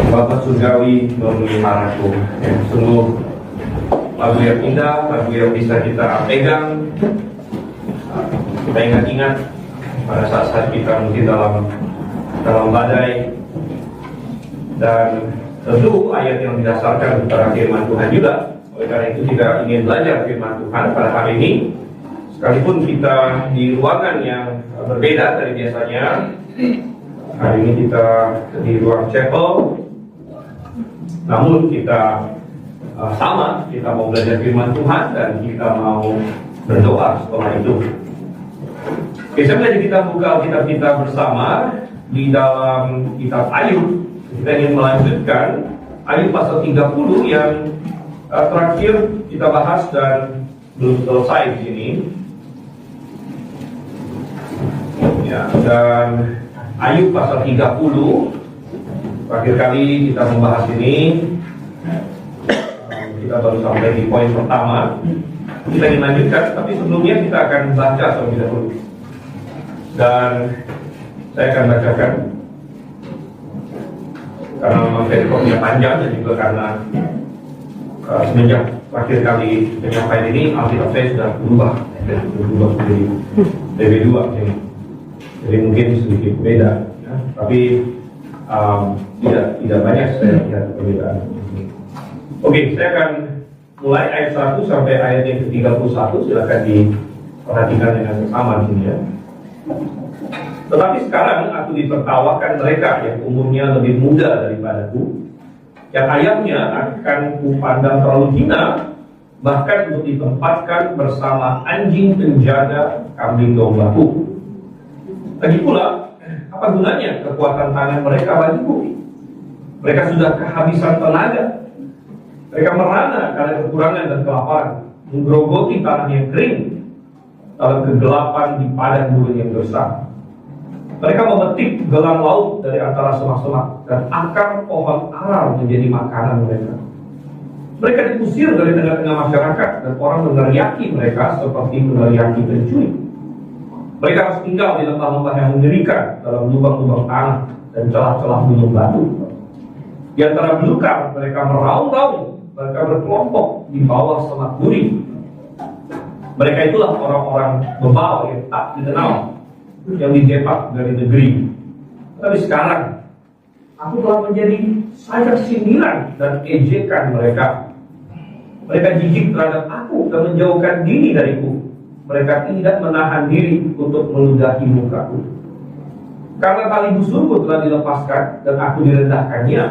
Bapa surgawi memeliharaku. Sungguh lagu yang indah, lagu yang bisa kita pegang, kita ingat-ingat pada saat-saat kita mungkin dalam badai. Dan tentu ayat yang didasarkan kepada firman Tuhan juga. Oleh karena itu kita ingin belajar firman Tuhan pada hari ini, sekalipun kita di ruangan yang berbeda dari biasanya. Hari ini kita di ruang chapel, namun kita sama, kita mau belajar firman Tuhan dan kita mau berdoa setelah itu. Oke, sebenarnya kita buka Alkitab kita bersama di dalam kitab Ayub. Kita ingin melanjutkan Ayub pasal 30 yang terakhir kita bahas dan belum selesai di sini. Ya, dan Ayub pasal 30 terakhir kali kita membahas ini. Kita baru sampai di poin pertama. Kita ingin lanjutkan, tapi sebelumnya kita akan baca terlebih dahulu. Dan saya akan bacakan karena memang perikodnya panjang dan juga karena semenjak terakhir kali penyampaian ini Alkitab saya sudah berubah menjadi DB2 ini. Jadi mungkin sedikit beda, ya. Tapi tidak banyak saya lihat perbedaan. Oke, saya akan mulai ayat 1 sampai ayat yang ke-31. Silakan diperhatikan dengan seksama di sini, ya. Tetapi sekarang aku ditertawakan mereka yang umurnya lebih muda daripadaku, yang ayamnya akan kupandang terlalu hina, bahkan untuk ditempatkan bersama anjing penjaga kambing dombaku. Lagi pula, apa gunanya kekuatan tangan mereka bagiku? Mereka sudah kehabisan tenaga. Mereka merana karena kekurangan dan kelaparan, menggerogoti tanah yang kering dalam kegelapan di padang gurun yang gersang. Mereka memetik gelang laut dari antara semak-semak dan akar pohon ara menjadi makanan mereka. Mereka diusir dari tengah-tengah masyarakat dan orang meneriaki mereka seperti meneriaki pencuri. Mereka harus tinggal di lembah-lembah yang mengerikan, dalam lubang-lubang tanah dan celah-celah gunung batu. Di antara belukar mereka meraung-raung, mereka berkelompok di bawah semak duri. Mereka itulah orang-orang bebal yang tak dikenal, yang dijepak dari negeri. Tapi sekarang aku telah menjadi saja sindiran dan ejekan mereka. Mereka jijik terhadap aku dan menjauhkan diri dariku. Mereka tidak menahan diri untuk meludahi mukaku. Karena tali busurku telah dilepaskan dan aku direndahkannya,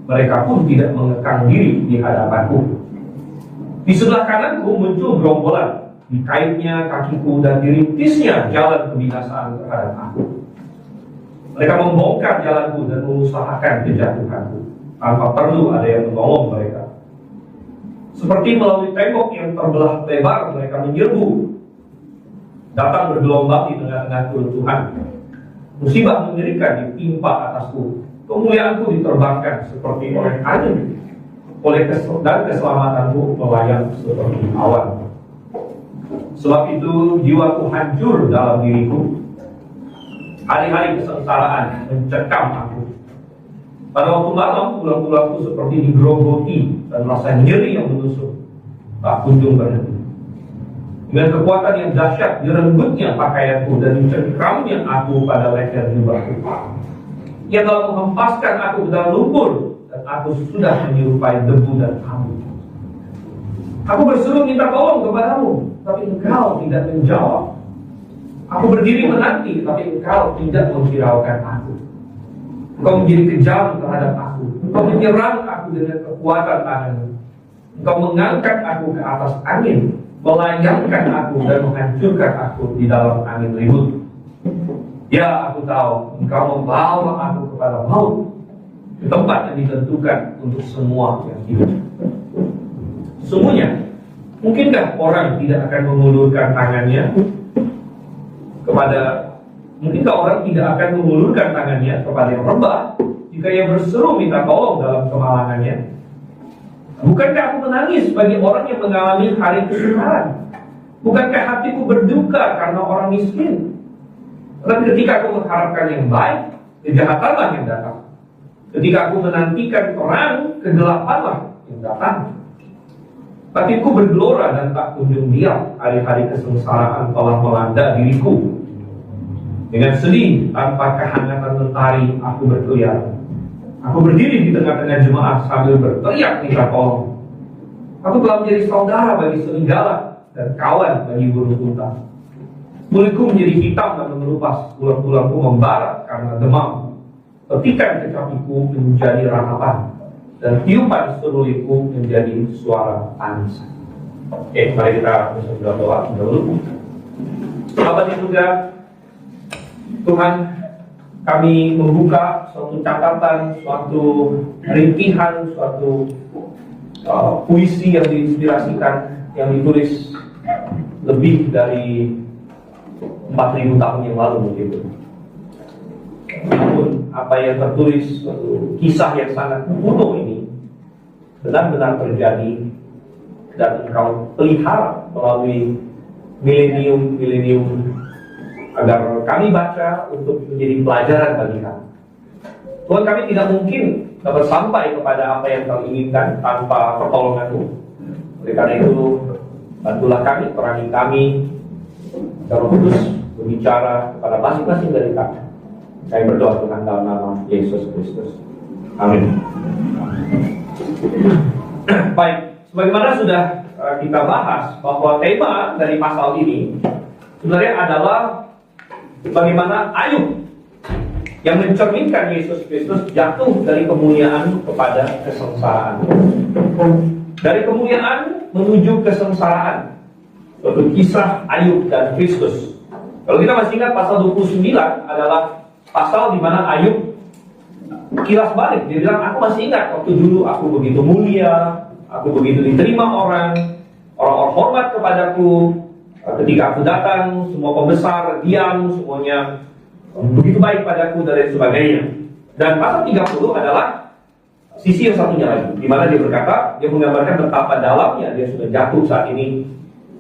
mereka pun tidak mengekang diri di hadapanku. Di sebelah kananku muncul gerombolan, dikaitnya kakiku dan dirintisnya jalan kebinasaan terhadap aku. Mereka membongkar jalanku dan mengusahakan kejatuhanku, tanpa perlu ada yang menolong mereka. Seperti melalui tembok yang terbelah lebar, mereka menyerbu, datang bergelombang di tengah-tengah keruntuhan. Musibah mengerikan ditimpa atasku, kemuliaanku diterbangkan seperti oleh angin, dan keselamatanku melayang seperti awan. Sebab itu jiwaku hancur dalam diriku. Hari-hari kesengsaraan mencekam aku. Pada waktu malam tulang-tulangku seperti digerogoti dan rasa nyeri yang menusuk tak kunjung berhenti. Dengan kekuatan yang dahsyat direnggutnya pakaianku dan dicengkramnya aku pada leher jubahku. Ia telah menghempaskan aku ke dalam lumpur dan aku sudah menyerupai debu dan abu. Aku berseru minta tolong kepadamu, tapi engkau tidak menjawab. Aku berdiri menanti, tapi engkau tidak menghiraukan aku. Engkau menjadi kejam terhadap aku. Engkau menyerang aku dengan kekuatan tanganmu. Engkau mengangkat aku ke atas angin, melayangkan aku dan menghancurkan aku di dalam angin ribut. Ya, aku tahu engkau membawa aku kepada maut, ke tempat yang ditentukan untuk semua yang hidup. Sesungguhnya, mungkinkah orang tidak akan mengulurkan tangannya kepada yang rebah jika ia berseru minta tolong dalam kemalangannya? Bukankah aku menangis bagi orang yang mengalami hari kesukaran? Bukankah hatiku berduka karena orang miskin? Tetapi ketika aku mengharapkan yang baik, kejahatanlah yang datang. Ketika aku menantikan perang, kegelapanlah yang datang. Hatiku bergelora dan tak kunjung diam. Hari-hari kesengsaraan telah melanda diriku. Dengan sedih, tanpa kehangatan mentari, aku berkeliaran. Aku berdiri di tengah-tengah jemaat sambil berteriak minta tolong. Aku telah menjadi saudara bagi serigala dan kawan bagi burung unta. Kulitku menjadi hitam dan mengelupas, tulang-tulangku membara karena demam. Petikan kecapiku menjadi ratapan, dan tiupan serulingku menjadi suara tangis. Oke, mari kita berdoa dulu. Bapa di surga, Tuhan, kami membuka suatu catatan, suatu rintihan, suatu puisi yang diinspirasikan, yang ditulis lebih dari 4.000 tahun yang lalu mungkin. Namun apa yang tertulis, suatu kisah yang sangat kuno ini benar-benar terjadi dan engkau pelihara melalui milenium agar kami baca untuk menjadi pelajaran bagi kami. Tuhan, kami tidak mungkin dapat sampai kepada apa yang kau inginkan tanpa pertolongan-Mu. Oleh karena itu, bantulah kami, perangi kami, Roh Kudus berbicara kepada masing-masing dari kami. Kami berdoa Tuhan dalam nama Yesus Kristus. Amin. Baik, sebagaimana sudah kita bahas bahwa tema dari pasal ini sebenarnya adalah bagaimana Ayub yang mencerminkan Yesus Kristus jatuh dari kemuliaan kepada kesengsaraan. Dari kemuliaan menuju kesengsaraan. Suatu kisah Ayub dan Kristus. Kalau kita masih ingat pasal 29 adalah pasal di mana Ayub kilas balik. Dia bilang, aku masih ingat waktu dulu aku begitu mulia, aku begitu diterima orang hormat kepadaku. Ketika aku datang, semua pembesar diam, semuanya begitu baik padaku dan lain sebagainya. Dan pasal 30 adalah sisi yang satunya lagi, di mana dia berkata, dia menggambarkan betapa dalamnya dia sudah jatuh saat ini,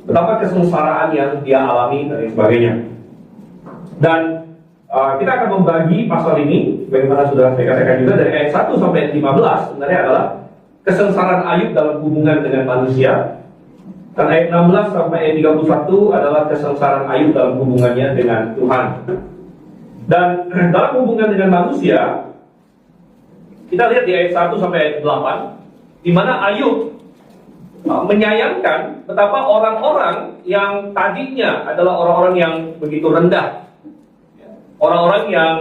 betapa kesengsaraan yang dia alami dan lain sebagainya. Dan kita akan membagi pasal ini, bagaimana sudah saya katakan juga, dari ayat 1 sampai 15 sebenarnya adalah kesengsaraan Ayub dalam hubungan dengan manusia. Dan ayat 16 sampai ayat 31 adalah kesengsaraan Ayub dalam hubungannya dengan Tuhan. Dan dalam hubungan dengan manusia, kita lihat di ayat 1 sampai ayat 8, di mana Ayub menyayangkan betapa orang-orang yang tadinya adalah orang-orang yang begitu rendah, orang-orang yang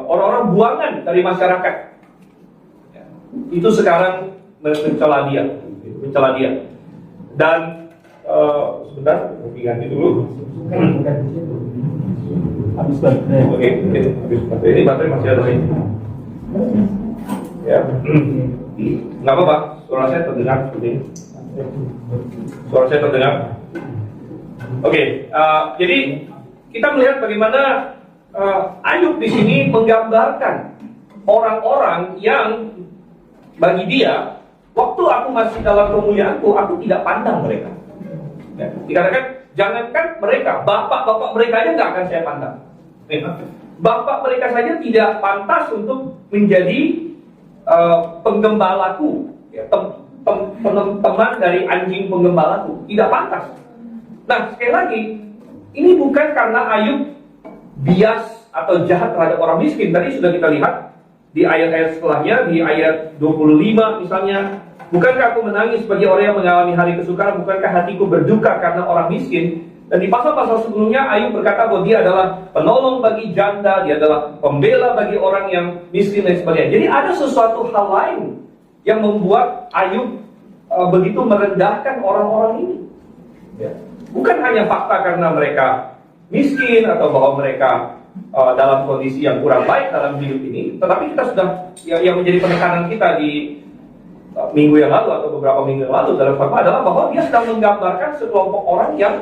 orang-orang buangan dari masyarakat, itu sekarang mencela dia. Dan sebentar, ganti dulu. Oke, ini baterai masih ada ini. Ya, nggak apa-apa. Suara saya terdengar seperti ini. Suara saya terdengar. Oke, jadi kita melihat bagaimana Ayub di sini menggambarkan orang-orang yang bagi dia, waktu aku masih dalam kemuliaanku, aku tidak pandang mereka. Ya, dikatakan, jangankan mereka, bapak-bapak mereka aja nggak akan saya pandang. Bapak mereka saja tidak pantas untuk menjadi penggembalaku, ya, teman dari anjing penggembalaku, tidak pantas. Nah, sekali lagi, ini bukan karena Ayub bias atau jahat terhadap orang miskin. Tadi sudah kita lihat di ayat-ayat setelahnya, di ayat 25 misalnya, bukankah aku menangis bagi orang yang mengalami hari kesukaran, bukankah hatiku berduka karena orang miskin? Dan di pasal-pasal sebelumnya Ayub berkata bahwa dia adalah penolong bagi janda, dia adalah pembela bagi orang yang miskin dan sebagainya. Jadi ada sesuatu hal lain yang membuat Ayub begitu merendahkan orang-orang ini, ya. Bukan hanya fakta karena mereka miskin atau bahwa mereka dalam kondisi yang kurang baik dalam hidup ini, tetapi kita sudah, yang menjadi penekanan kita di minggu yang lalu atau beberapa minggu yang lalu dalam khotbah adalah bahwa dia sedang menggambarkan sekelompok orang yang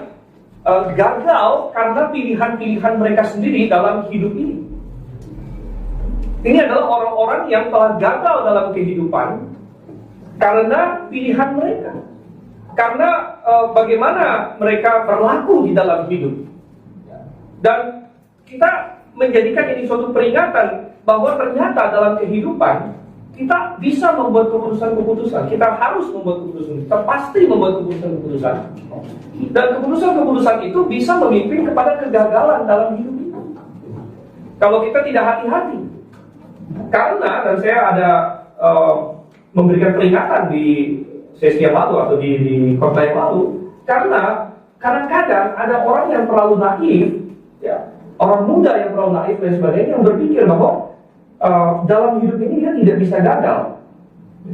gagal karena pilihan-pilihan mereka sendiri dalam hidup ini. Ini adalah orang-orang yang telah gagal dalam kehidupan karena pilihan mereka, karena bagaimana mereka berlaku di dalam hidup. Dan kita menjadikan ini suatu peringatan bahwa ternyata dalam kehidupan kita bisa membuat keputusan-keputusan, kita harus membuat keputusan, kita pasti membuat keputusan-keputusan. Dan keputusan-keputusan itu bisa memimpin kepada kegagalan dalam hidup kita. Kalau kita tidak hati-hati. Karena, dan saya ada memberikan peringatan di sesi yang lalu atau di kota yang lalu, karena kadang-kadang ada orang yang terlalu naif, ya, orang muda yang terlalu naif dan sebagainya, yang berpikir bahwa dalam hidup ini dia tidak bisa gagal.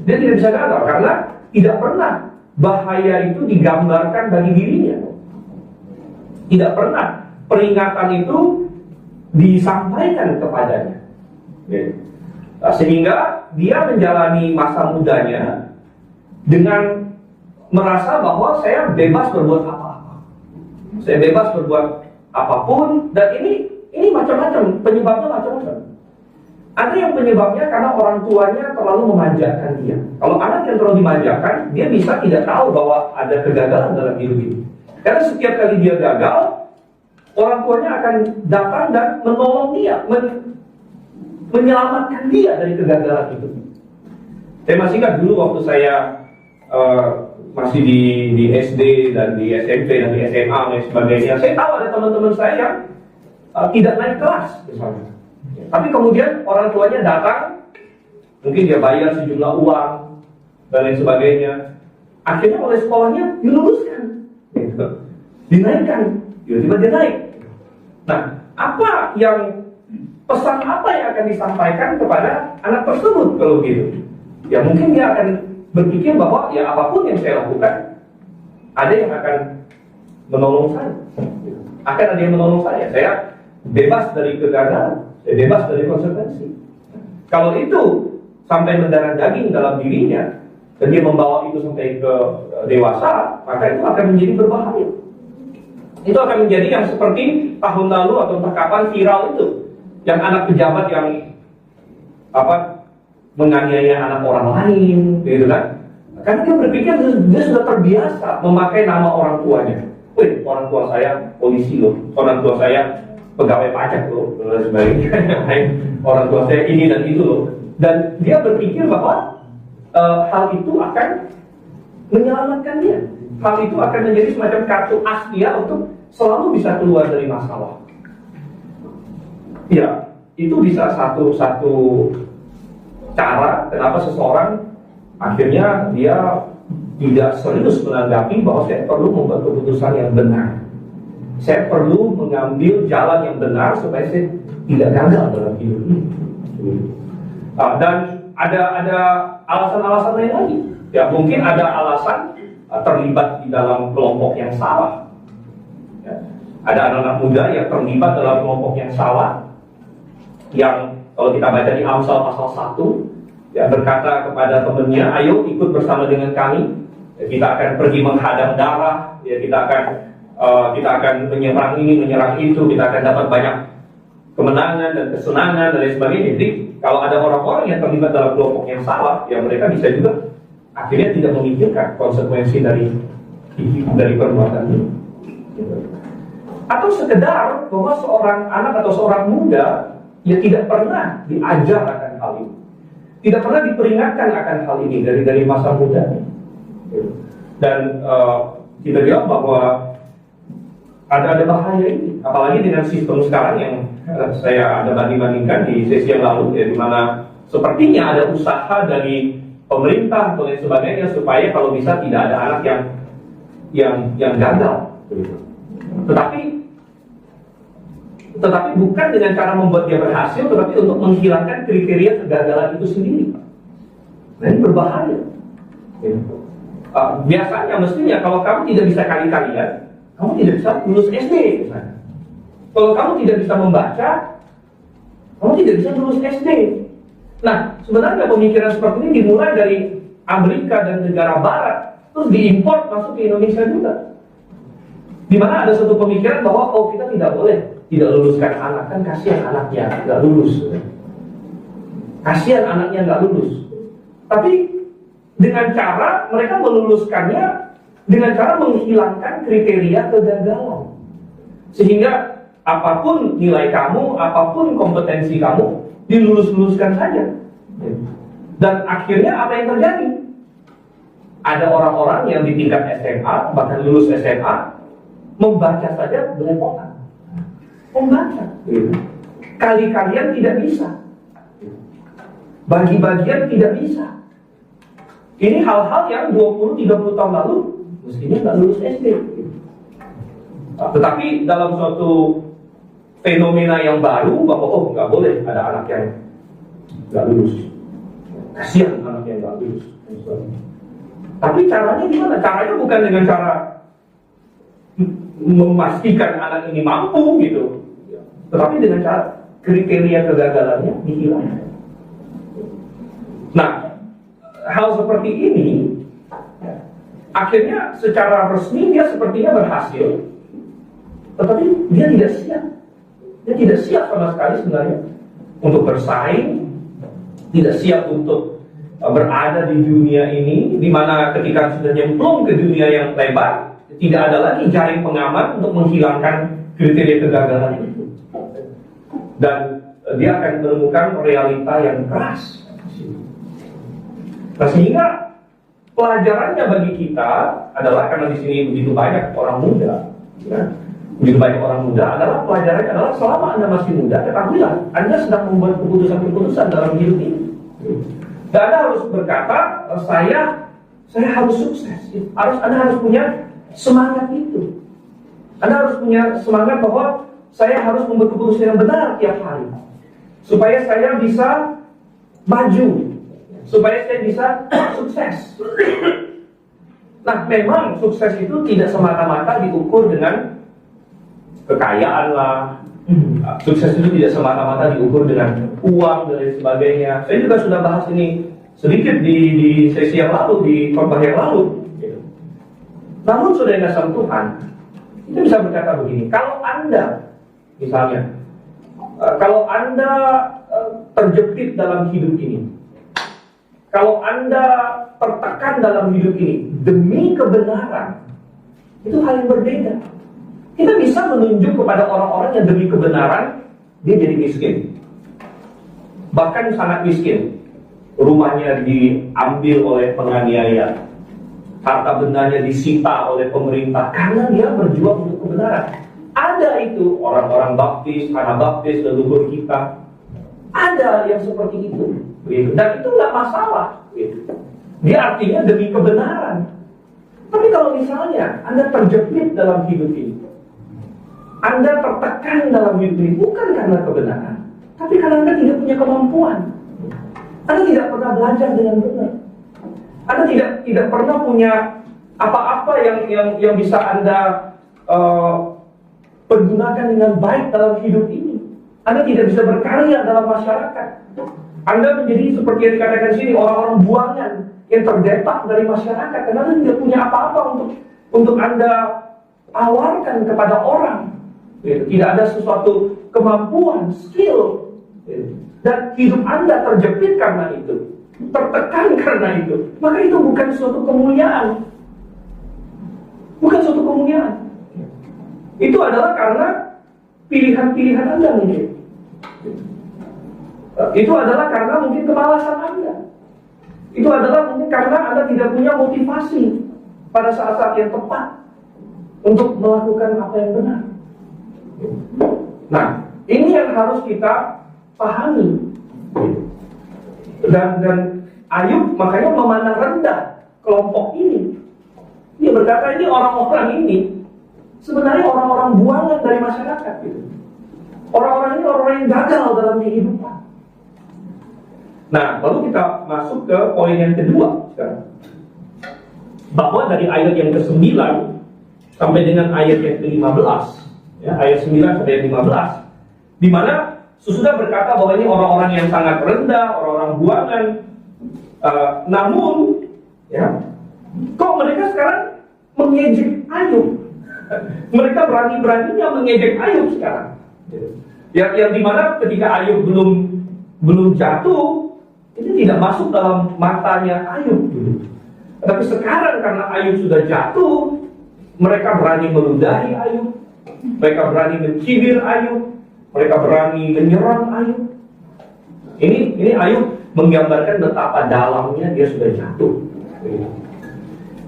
Dia tidak bisa gagal karena tidak pernah bahaya itu digambarkan bagi dirinya. Tidak pernah peringatan itu disampaikan kepadanya. Sehingga dia menjalani masa mudanya dengan merasa bahwa saya bebas berbuat apa-apa. Saya bebas berbuat apapun, dan ini macam-macam, penyebabnya macam-macam. Ada yang penyebabnya karena orang tuanya terlalu memanjakan dia. Kalau anak yang terlalu dimanjakan, dia bisa tidak tahu bahwa ada kegagalan dalam hidup ini. Karena setiap kali dia gagal, orang tuanya akan datang dan menolong dia, menyelamatkan dia dari kegagalan itu. Saya masih ingat dulu waktu saya masih di SD dan di SMP dan di SMA dan sebagainya. Saya tahu ada teman-teman saya yang tidak naik kelas misalnya. Tapi kemudian orang tuanya datang, mungkin dia bayar sejumlah uang dan lain sebagainya. Akhirnya oleh sekolahnya diluluskan, dinaikkan, tiba-tiba dia naik. Nah, pesan apa yang akan disampaikan kepada anak tersebut kalau gitu? Ya mungkin dia akan berpikir bahwa ya apapun yang saya lakukan, ada yang akan menolong saya. Akan ada yang menolong saya. Saya bebas dari kegagalan. Saya bebas dari konsekuensi. Kalau itu sampai mendarah daging dalam dirinya dan dia membawa itu sampai ke dewasa, maka itu akan menjadi berbahaya. Itu akan menjadi yang seperti tahun lalu atau entah kapan viral itu, yang anak pejabat yang menganiaya anak orang lain, gitu kan? Karena dia berpikir dia sudah terbiasa memakai nama orang tuanya. Wih, orang tua saya polisi loh, orang tua saya pegawai pajak loh, dan sebagainya. Orang tua saya ini dan itu loh. Dan dia berpikir bahwa hal itu akan menyelamatkan dia. Hal itu akan menjadi semacam kartu as dia untuk selalu bisa keluar dari masalah. Ya, itu bisa satu cara kenapa seseorang akhirnya dia tidak serius menanggapi bahwa saya perlu membuat keputusan yang benar. Saya perlu mengambil jalan yang benar supaya saya tidak gagal dalam hidup ini. Dan ada alasan-alasan lain lagi. Ya mungkin ada alasan terlibat di dalam kelompok yang salah. Ya, ada anak-anak muda yang terlibat dalam kelompok yang salah, yang kalau kita baca di Amsal pasal 1, ya berkata kepada temannya, ayo ikut bersama dengan kami. Ya, kita akan pergi menghadang darah. Ya, kita akan menyerang ini, menyerang itu, kita akan dapat banyak kemenangan dan kesenangan dan lain sebagainya. Jadi kalau ada orang-orang yang terlibat dalam kelompok yang salah, ya mereka bisa juga akhirnya tidak memikirkan konsekuensi dari perbuatan itu. Atau sekedar bahwa seorang anak atau seorang muda ya tidak pernah diajar akan hal ini, tidak pernah diperingatkan akan hal ini dari masa muda. Dan kita bilang bahwa ada bahaya ini, apalagi dengan sistem sekarang yang saya ada banding-bandingkan di sesi yang lalu, ya, di mana sepertinya ada usaha dari pemerintah dan lain sebagainya supaya kalau bisa tidak ada anak yang gagal. Tetapi bukan dengan cara membuat dia berhasil, tetapi untuk menghilangkan kriteria kegagalan itu sendiri. Nah ini berbahaya. Biasanya mestinya kalau kamu tidak bisa kali-kalian, kamu tidak bisa lulus SD misalnya. Kalau kamu tidak bisa membaca, kamu tidak bisa lulus SD. Nah, sebenarnya pemikiran seperti ini dimulai dari Amerika dan negara Barat, terus diimpor masuk ke Indonesia juga. Di mana ada satu pemikiran bahwa kita tidak boleh tidak luluskan anak, kan kasihan anaknya nggak lulus. Kasihan anaknya nggak lulus. Tapi dengan cara mereka meluluskannya dengan cara menghilangkan kriteria kegagalan. Sehingga apapun nilai kamu, apapun kompetensi kamu, dilulus-luluskan saja. Dan akhirnya apa yang terjadi? Ada orang-orang yang di tingkat SMA, bahkan lulus SMA, membaca saja belepotan. Membaca. Kali-kalian tidak bisa. Bagi-bagian tidak bisa. Ini hal-hal yang 20-30 tahun lalu mestinya nggak lulus SD. Tetapi dalam suatu fenomena yang baru bahwa nggak boleh ada anak yang nggak lulus. Kasihan anak yang nggak lulus. Tapi caranya gimana? Caranya bukan dengan cara memastikan anak ini mampu gitu, tetapi dengan cara kriteria kegagalannya dihilangkan. Nah, hal seperti ini akhirnya secara resmi dia sepertinya berhasil, tetapi dia tidak siap. Dia tidak siap sama sekali sebenarnya untuk bersaing, tidak siap untuk berada di dunia ini, di mana ketika sudah nyemplung ke dunia yang lebar, tidak ada lagi jaring pengaman untuk menghilangkan kriteria kegagalan itu. Dan dia akan menemukan realita yang keras. Nah, sehingga pelajarannya bagi kita adalah, karena di sini begitu banyak orang muda, ya, begitu banyak orang muda, adalah pelajarannya adalah selama Anda masih muda, ketahuilah Anda sedang membuat keputusan-keputusan dalam hidup ini. Dan Anda harus berkata, saya harus sukses. Anda harus punya semangat itu. Anda harus punya semangat bahwa saya harus membuat keputusan yang benar tiap hari, supaya saya bisa maju, supaya saya bisa sukses. Nah, memang sukses itu tidak semata-mata diukur dengan kekayaan lah. Sukses itu tidak semata-mata diukur dengan uang dan lain sebagainya. Saya juga sudah bahas ini sedikit di sesi yang lalu, di khotbah yang lalu. Namun sudah yang kasih Tuhan, kita bisa berkata begini: kalau Anda, misalnya, kalau Anda terjepit dalam hidup ini, kalau Anda tertekan dalam hidup ini demi kebenaran, itu hal yang berbeda. Kita bisa menunjuk kepada orang-orang yang demi kebenaran dia jadi miskin, bahkan sangat miskin. Rumahnya diambil oleh penganiaya, harta bendanya disita oleh pemerintah karena dia berjuang untuk kebenaran. Ada itu orang-orang baptis, Anabaptis, leluhur kita. Ada yang seperti itu, dan itu nggak masalah. Dia artinya demi kebenaran. Tapi kalau misalnya Anda terjepit dalam hidup ini, Anda tertekan dalam hidup ini bukan karena kebenaran, tapi karena Anda tidak punya kemampuan. Anda tidak pernah belajar dengan benar. Anda tidak pernah punya apa-apa yang bisa Anda pergunakan dengan baik dalam hidup ini. Anda tidak bisa berkarya dalam masyarakat. Anda menjadi seperti yang dikatakan sini, orang-orang buangan yang terdepak dari masyarakat, karena Anda tidak punya apa-apa untuk Anda tawarkan kepada orang. Tidak ada sesuatu kemampuan, skill, dan hidup Anda terjepit karena itu, tertekan karena itu. Maka itu bukan suatu kemuliaan. Bukan suatu kemuliaan. Itu adalah karena pilihan-pilihan Anda mungkin. Itu adalah karena mungkin kemalasan Anda. Itu adalah mungkin karena Anda tidak punya motivasi pada saat-saat yang tepat untuk melakukan apa yang benar. Nah, ini yang harus kita pahami. Dan Ayub makanya memandang rendah kelompok ini. Dia berkata ini orang-orang ini sebenarnya orang-orang buangan dari masyarakat gitu. Orang-orang ini orang yang gagal dalam kehidupan. Nah, lalu kita masuk ke poin yang kedua sekarang. Bahwa dari ayat yang ke-9 sampai dengan ayat yang ke-15, ya, ayat 9 sampai 15, di mana sesudah berkata bahwa ini orang-orang yang sangat rendah, orang-orang buangan. Namun, ya, kok mereka sekarang mengejek Ayub? Mereka berani-beraninya mengejek Ayub sekarang. Yang dimana ketika Ayub belum jatuh, itu tidak masuk dalam matanya Ayub. Tapi sekarang karena Ayub sudah jatuh, mereka berani meludahi Ayub, mereka berani mencibir Ayub, mereka berani menyerang Ayub. Ini Ayub menggambarkan betapa dalamnya dia sudah jatuh.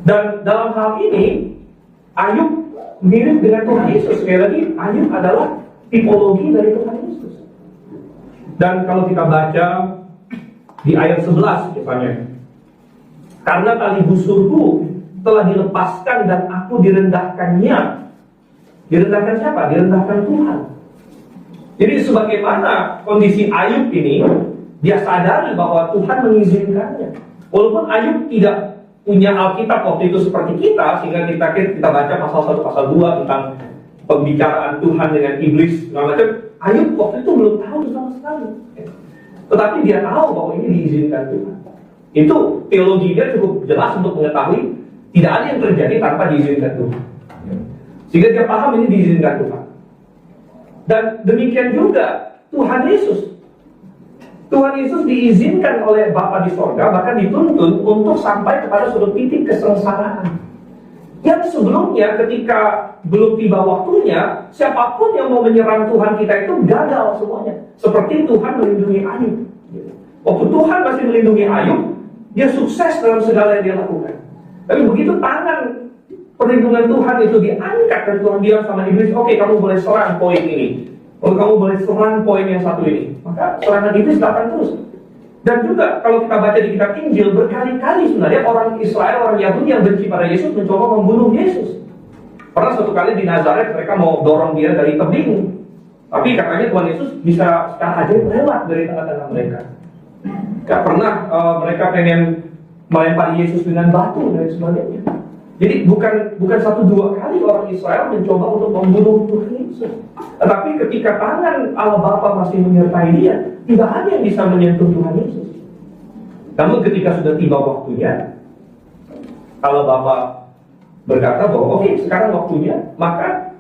Dan dalam hal ini Ayub mirip dengan Tuhan Yesus. Sekali lagi, Ayub adalah tipologi dari Tuhan Yesus. Dan kalau kita baca di ayat 11 misalnya, karena tali busurku telah dilepaskan dan aku direndahkannya. Direndahkan siapa? Direndahkan Tuhan. Jadi sebagaimana kondisi Ayub ini, dia sadari bahwa Tuhan mengizinkannya. Walaupun Ayub tidak punya Alkitab waktu itu seperti kita, sehingga kita baca pasal 1, pasal 2 tentang pembicaraan Tuhan dengan iblis segala macam. Ayub waktu itu belum tahu sama sekali. Tetapi dia tahu bahwa ini diizinkan Tuhan. Itu teologi dia cukup jelas untuk mengetahui tidak ada yang terjadi tanpa diizinkan Tuhan. Sehingga dia paham ini diizinkan Tuhan. Dan demikian juga Tuhan Yesus. Tuhan Yesus diizinkan oleh Bapa di sorga, bahkan dituntun untuk sampai kepada suatu titik kesengsaraan. Yang sebelumnya ketika belum tiba waktunya, siapapun yang mau menyerang Tuhan kita itu gagal semuanya. Seperti Tuhan melindungi Ayub. Waktu Tuhan masih melindungi Ayub, dia sukses dalam segala yang dia lakukan. Tapi begitu tangan perlindungan Tuhan itu diangkat dan Tuhan bilang sama iblis, oke, kamu boleh serang poin ini. Kalau kamu boleh serang poin yang satu ini, maka serangan iblis datang terus. Dan juga kalau kita baca di kitab Injil, berkali-kali sebenarnya orang Israel, orang Yahudi yang benci pada Yesus mencoba membunuh Yesus. Pernah suatu kali di Nazaret mereka mau dorong dia dari tebing, tapi katanya Tuhan Yesus bisa secara ajaib lewat dari tengah-tengah mereka. Gak pernah mereka pengen melempar Yesus dengan batu dan sebagainya. Jadi bukan 1-2 kali orang Israel mencoba untuk membunuh Tuhan Yesus. Tetapi ketika tangan Allah Bapa masih menyertai dia, tidak ada yang bisa menyentuh Tuhan Yesus. Namun ketika sudah tiba waktunya, Allah Bapa berkata bahwa oke, sekarang waktunya, maka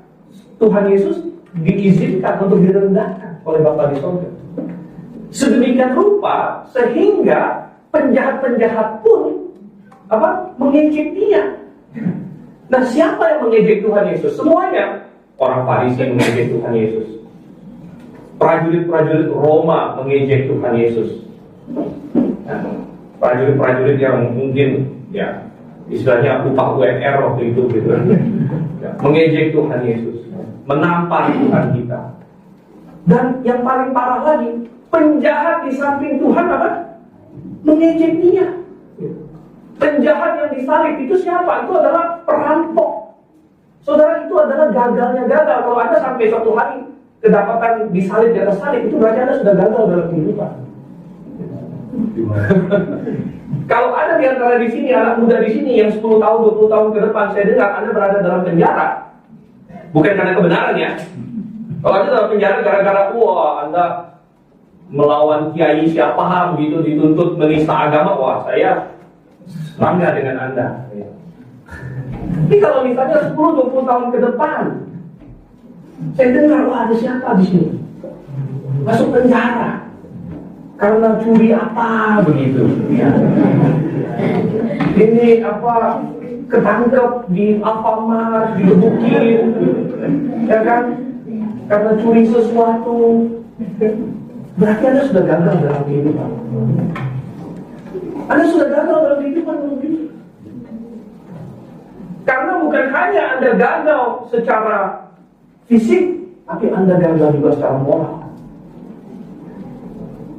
Tuhan Yesus diizinkan untuk direndahkan oleh Bapa di surga. Sedemikian rupa sehingga penjahat-penjahat pun mengejek dia. Nah, siapa yang mengejek Tuhan Yesus? Semuanya. Orang Farisi mengejek Tuhan Yesus. Prajurit-prajurit Roma mengejek Tuhan Yesus. Nah, prajurit-prajurit yang mungkin ya istilahnya upah UMR waktu itu gitu. Ya, mengejek Tuhan Yesus, menampar Tuhan kita. Dan yang paling parah lagi, penjahat di samping Tuhan mengejek dia. Penjahat yang disalib itu siapa? Itu adalah perampok. Saudara, itu adalah gagalnya gagal. Kalau Anda sampai suatu hari kedapatan disalib di atas salib, itu berarti Anda sudah gagal dalam kehidupan. Kalau ada di antara di sini, anak muda di sini yang 10 tahun, 20 tahun ke depan, saya dengar Anda berada dalam penjara. Bukan karena kebenaran ya. Kalau Anda dalam penjara gara-gara, wah Anda melawan kiai siapa begitu, dituntut menista agama, wah saya bangga dengan Anda. Tapi kalau misalnya 10-20 tahun ke depan, saya dengar, wah ada siapa di sini masuk penjara karena curi apa begitu ya. Ini ketangkep di Alfamart, digebukin, ya kan, karena curi sesuatu. Berarti Anda sudah gagal dalam kehidupan. Anda sudah gagal dalam kehidupan. Karena bukan hanya Anda gagal secara fisik, tapi Anda gagal juga secara moral.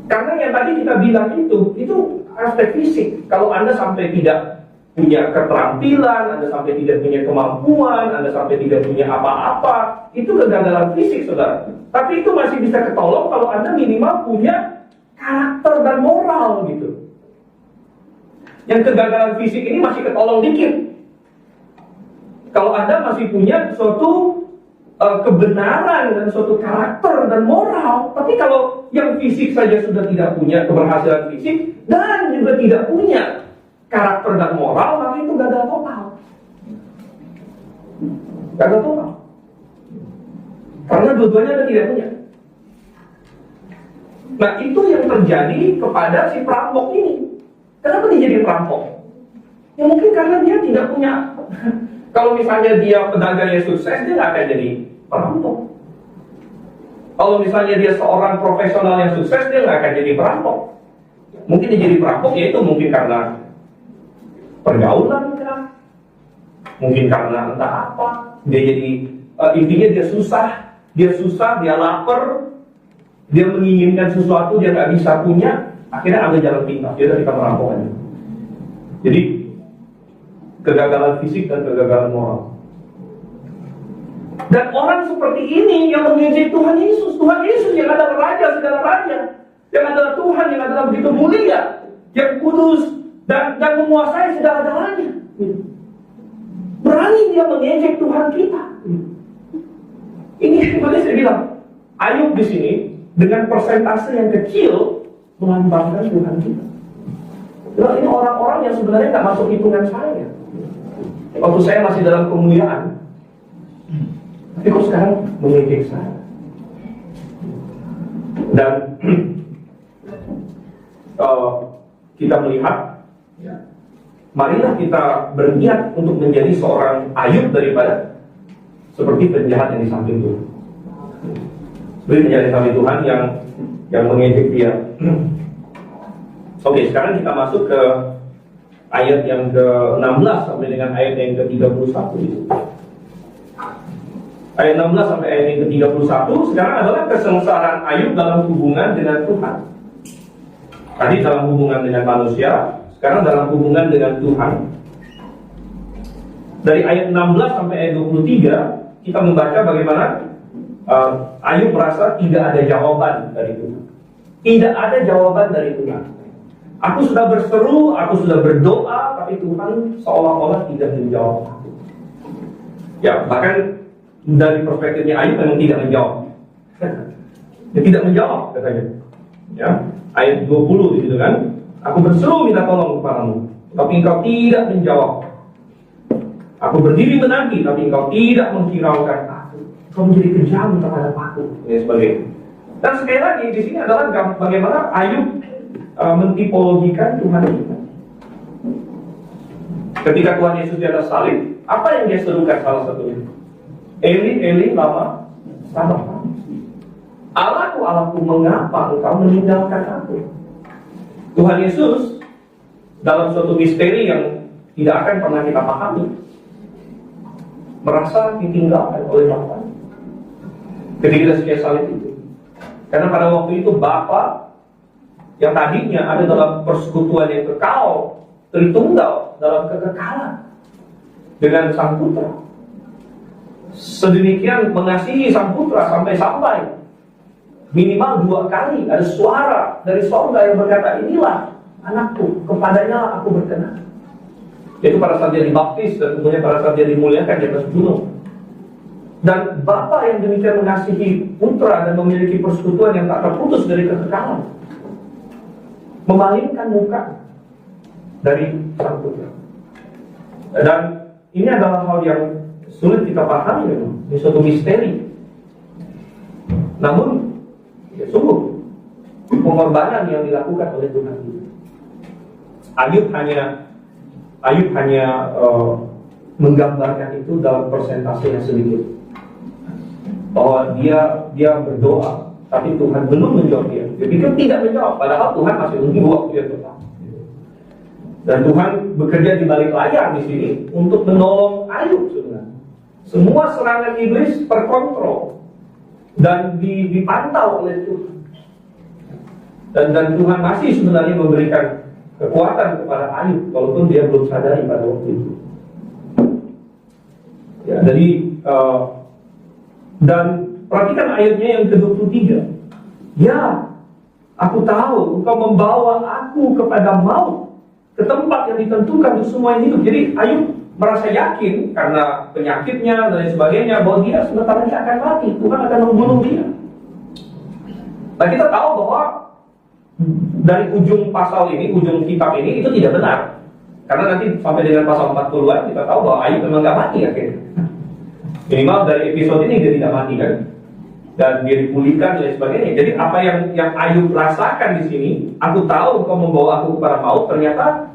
Karena yang tadi kita bilang itu aspek fisik. Kalau Anda sampai tidak punya keterampilan, Anda sampai tidak punya kemampuan, Anda sampai tidak punya apa-apa, itu kegagalan fisik, saudara. Tapi itu masih bisa ketolong kalau Anda minimal punya karakter dan moral gitu. Yang kegagalan fisik ini masih ketolong dikit. Kalau Anda masih punya suatu kebenaran dan suatu karakter dan moral, tapi kalau yang fisik saja sudah tidak punya keberhasilan fisik dan juga tidak punya karakter dan moral, maka itu gagal total. Gagal total. Karena dua-duanya Anda tidak punya. Nah, itu yang terjadi kepada si perampok ini. Kenapa dia jadi perampok? Ya mungkin karena dia tidak punya. Kalau misalnya dia pedagangnya sukses, dia nggak akan jadi perampok. Kalau misalnya dia seorang profesional yang sukses, dia nggak akan jadi perampok. Mungkin dia jadi perampok ya itu mungkin karena pergaulan kah? Mungkin karena entah apa. Dia jadi intinya dia susah, dia lapar, dia menginginkan sesuatu dia nggak bisa punya, akhirnya ambil jalan pintas, dia dari perampokan. Jadi kegagalan fisik dan kegagalan moral. Dan orang seperti ini yang mengejek Tuhan Yesus yang adalah Raja segala raja, yang adalah Tuhan yang adalah begitu mulia, yang kudus dan menguasai segala-galanya. Berani dia mengejek Tuhan kita. Ini seperti saya bilang, Ayub di sini dengan persentase yang kecil melambangkan Tuhan kita. Jadi ini orang-orang yang sebenarnya nggak masuk hitungan saya. Waktu saya masih dalam kemuliaan, tapi kok sekarang mengejek saya. Dan kita melihat, marilah kita berniat untuk menjadi seorang Ayub daripada seperti penjahat yang di samping Tuhan. Seperti penjahat di samping Tuhan yang mengejek dia. Oke, sekarang kita masuk ke ayat yang ke-16 sampai dengan ayat yang ke-31 itu. Ayat 16 sampai ayat yang ke-31 sekarang adalah kesengsaraan Ayub dalam hubungan dengan Tuhan. Tadi dalam hubungan dengan manusia, sekarang dalam hubungan dengan Tuhan. Dari ayat 16 sampai ayat 23 kita membaca bagaimana Ayub merasa tidak ada jawaban dari Tuhan. Tidak ada jawaban dari Tuhan. Aku sudah berseru, aku sudah berdoa, tapi Tuhan seolah-olah tidak menjawab aku. Ya, bahkan dari perspektifnya Ayub memang tidak menjawab. Dia tidak menjawab katanya. Ya, ayat 20 di situ kan. Aku berseru minta tolong kepadamu, tapi engkau tidak menjawab. Aku berdiri menanti, tapi engkau tidak menghiraukan aku. Kau menjadi kejam terhadap aku, dan sebagainya. Dan sekali lagi di sini adalah bagaimana Ayub mentipologikan Tuhan kita. Ketika Tuhan Yesus di atas salib, apa yang dia serukan salah satunya? Eli, Eli, lama sabachthani. Allahku, Allahku, mengapa engkau meninggalkan aku? Tuhan Yesus dalam suatu misteri yang tidak akan pernah kita pahami, merasa ditinggalkan oleh Bapa ketika dia salib itu. Karena pada waktu itu Bapa yang tadinya ada dalam persekutuan yang kekal, Tritunggal dalam kekekalan dengan Sang Putra, sedemikian mengasihi Sang Putra sampai minimal 2 kali ada suara dari sorga yang berkata, inilah anakku, kepadanya aku berkenan. Yaitu pada saat dia dibaptis dan kemudian pada saat dia dimuliakan di atas gunung. Dan Bapa yang demikian mengasihi Putra dan memiliki persekutuan yang tak terputus dari kekekalan, memalingkan muka dari Sang Putra. Dan ini adalah hal yang sulit kita pahami memang. Ini suatu misteri. Namun ya, sungguh pengorbanan yang dilakukan oleh Tuhan. Ayub hanya menggambarkan itu dalam persentase yang sedikit. Bahwa dia berdoa, tapi Tuhan belum menjawab dia. Dia pikir tidak menjawab, padahal Tuhan masih menunggu waktu yang tepat. Dan Tuhan bekerja di balik layar di sini untuk menolong Ayub sebenarnya. Semua serangan iblis terkontrol dan dipantau oleh Tuhan. Dan Tuhan masih sebenarnya memberikan kekuatan kepada Ayub walaupun dia belum sadari pada waktu itu. Ya, jadi dan perhatikan ayatnya yang ke-23. Ya, aku tahu engkau membawa aku kepada maut, ke tempat yang ditentukan untuk semua yang hidup. Jadi Ayub merasa yakin karena penyakitnya dan sebagainya bahwa dia sebentar lagi akan mati. Tuhan akan membunuh dia. Nah, kita tahu bahwa dari ujung pasal ini, ujung kitab ini itu tidak benar. Karena nanti sampai dengan pasal 40-an kita tahu bahwa Ayub memang gak mati akhirnya. Minimal dari episode ini dia tidak mati kan, dan dia dipulihkan dan sebagainya. Jadi apa yang Ayub rasakan di sini, aku tahu engkau membawa aku kepada maut, ternyata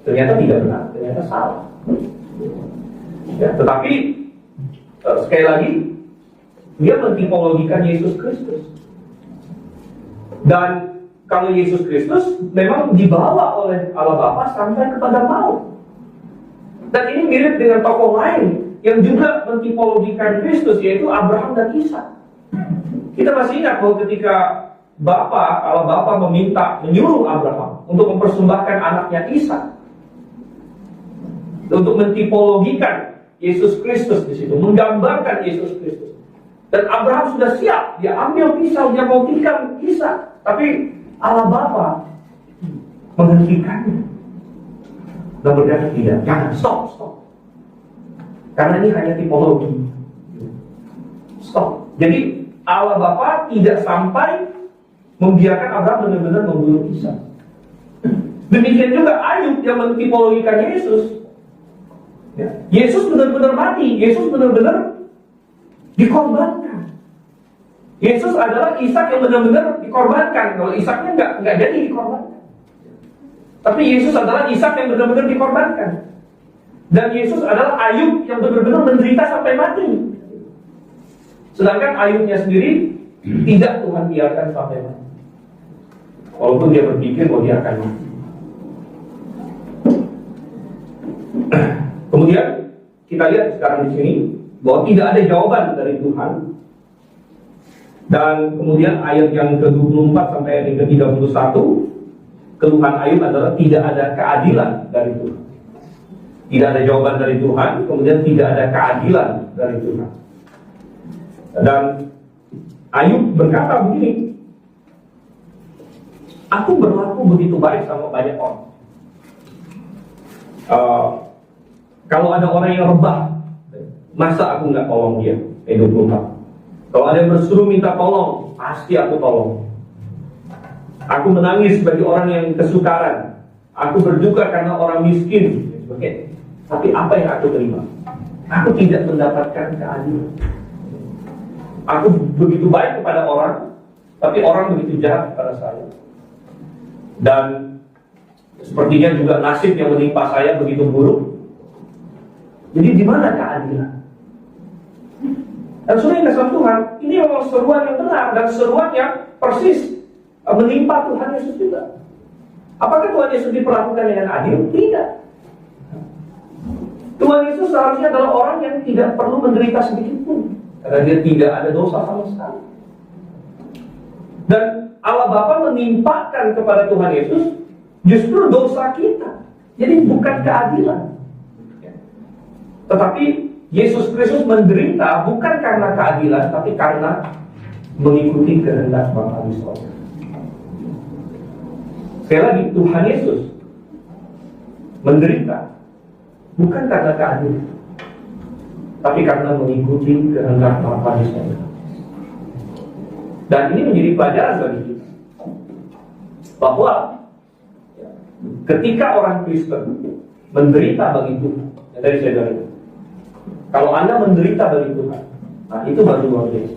tidak benar, ternyata salah. Ya, tetapi sekali lagi dia mentipologikan Yesus Kristus. Dan kalau Yesus Kristus memang dibawa oleh Allah Bapa sampai kepada maut. Dan ini mirip dengan tokoh lain yang juga mentipologikan Kristus, yaitu Abraham dan Ishak. Kita masih ingat bahwa ketika Allah Bapa menyuruh Abraham untuk mempersembahkan anaknya Ishak, untuk mentipologikan Yesus Kristus di situ, menggambarkan Yesus Kristus. Dan Abraham sudah siap, dia ambil pisau, dia mau tikam Ishak, tapi Allah Bapa menghentikannya dan berkata tidak, jangan, stop. Karena ini hanya tipologi. Stop. Jadi Allah Bapa tidak sampai membiarkan Abraham benar-benar membunuh Ishak. Demikian juga Ayub yang mentipologikan Yesus. Yesus benar-benar mati, Yesus benar-benar dikorbankan. Yesus adalah Ishak yang benar-benar dikorbankan. Kalau Ishaknya nggak jadi dikorbankan. Tapi Yesus adalah Ishak yang benar-benar dikorbankan. Dan Yesus adalah Ayub yang benar-benar menderita sampai mati. Sedangkan Ayubnya sendiri tidak Tuhan biarkan sampai mati. Walaupun dia berpikir bahwa dia akan mati. Kemudian kita lihat sekarang di sini bahwa tidak ada jawaban dari Tuhan. Dan kemudian ayat yang ke-24 sampai ayat yang ke-31, keluhan Ayub adalah tidak ada keadilan dari Tuhan. Tidak ada jawaban dari Tuhan, kemudian tidak ada keadilan dari Tuhan. Dan Ayub berkata begini, aku berlaku begitu baik sama banyak orang. Kalau ada orang yang rebah, masa aku nggak tolong dia? Ayat 24. Kalau ada yang bersuruh minta tolong, pasti aku tolong. Aku menangis bagi orang yang kesukaran. Aku berduka karena orang miskin. Tapi apa yang aku terima? Aku tidak mendapatkan keadilan. Aku begitu baik kepada orang, tapi orang begitu jahat kepada saya. Dan sepertinya juga nasib yang menimpa saya begitu buruk. Jadi di mana keadilan? Dan sudah kasih Tuhan, ini memang seruan yang benar dan seruan yang persis menimpa Tuhan Yesus juga. Apakah Tuhan Yesus diperlakukan dengan adil? Tidak. Tuhan Yesus seharusnya adalah orang yang tidak perlu menderita sedikit pun, karena dia tidak ada dosa sama sekali. Dan Allah Bapa menimpakan kepada Tuhan Yesus justru dosa kita. Jadi bukan keadilan. Tetapi Yesus Kristus menderita bukan karena keadilan, tapi karena mengikuti kehendak Bapa di sorga. Sekali lagi, Tuhan Yesus menderita bukan karena keadilan, tapi karena mengikuti kehendak Bapa di sorga. Dan ini menjadi pelajaran bagi kita bahwa ketika orang Kristen menderita bagi Tuhan, yang tadi saya bilang, kalau Anda menderita bagi Tuhan, nah itu baru luar biasa.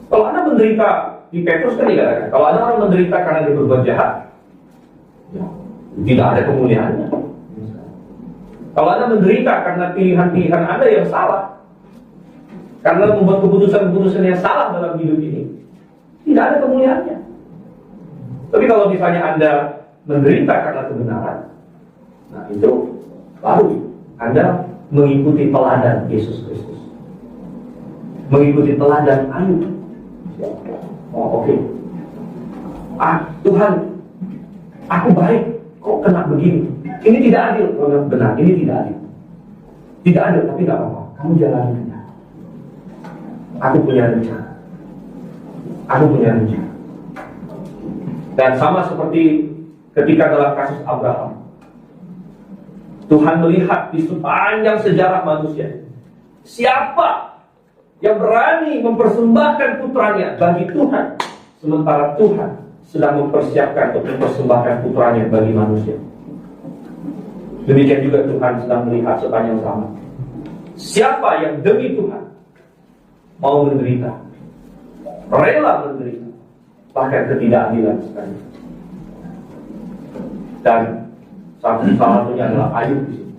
Kalau Anda menderita di Petrus kan dikatakan, kalau ada orang menderita karena dia berbuat jahat, ya, tidak ada kemuliaannya. Kalau Anda menderita karena pilihan-pilihan Anda yang salah, karena membuat keputusan-keputusan yang salah dalam hidup ini, tidak ada kemuliaannya. Tapi kalau misalnya Anda menderita karena kebenaran, nah itu baru Anda mengikuti teladan Yesus Kristus, mengikuti teladan Ayub. Oh oke. Tuhan, aku baik, kok kena begini? Ini tidak adil. Benar, ini tidak adil. Tidak adil, tapi tidak apa-apa. Kamu jalani aja. Aku punya rencana. Aku punya rencana. Dan sama seperti ketika dalam kasus Abraham, Tuhan melihat di sepanjang sejarah manusia, siapa yang berani mempersembahkan putranya bagi Tuhan, sementara Tuhan sedang mempersiapkan untuk mempersembahkan putranya bagi manusia. Demikian juga Tuhan sedang melihat sepanjang zaman, siapa yang demi Tuhan mau menderita, rela menderita, bahkan ketidakadilan sekali. Dan salah satunya adalah Ayub di sini.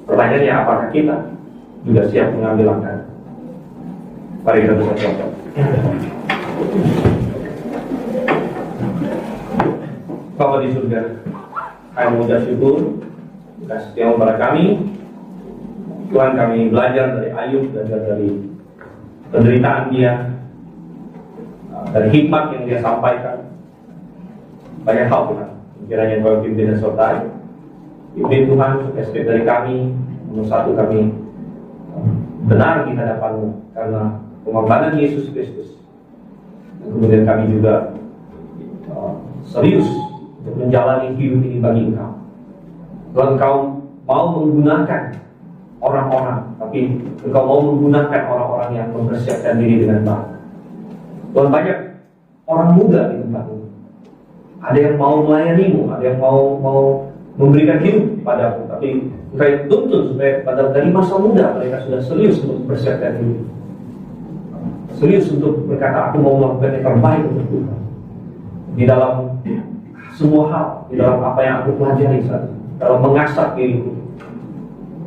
Pertanyaannya, apakah kita juga siap mengambil langkah? Mari kita berdoa. Bapa di surga, kami mengucap syukur kasih setiamu kepada kami. Tuhan, kami belajar dari Ayub, belajar dari penderitaan dia, dari hikmat yang dia sampaikan. Banyak hal Tuhan, kiranya Kau pimpin dan sertai. Pimpin Tuhan, setiap dari kami, nomor satu kami benar di hadapan-Mu karena pengorbanan Yesus Kristus. Dan kemudian kami juga serius untuk menjalani hidup ini bagi Engkau. Tuhan, Engkau mau menggunakan orang-orang, tapi Engkau mau menggunakan orang-orang yang mempersiapkan diri dengan baik. Tuhan, banyak orang muda di tempat ini. Ada yang mau melayani-Mu, ada yang mau memberikan hidup padamu, tapi Engkau yang tuntut supaya pada dari masa muda mereka sudah serius untuk mempersiapkan diri, serius untuk berkata, aku mau melakukan yang terbaik untuk Tuhan di dalam semua hal, di dalam apa yang aku pelajari saat ini, dalam mengasah diriku.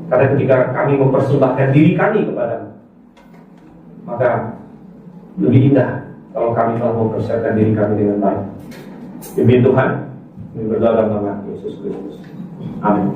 Karena ketika kami mempersembahkan diri kami kepada-Mu, maka lebih indah kalau kami telah mempersiapkan diri kami dengan baik. Demi Tuhan, kami berdoa dalam nama Yesus Kristus. Amin.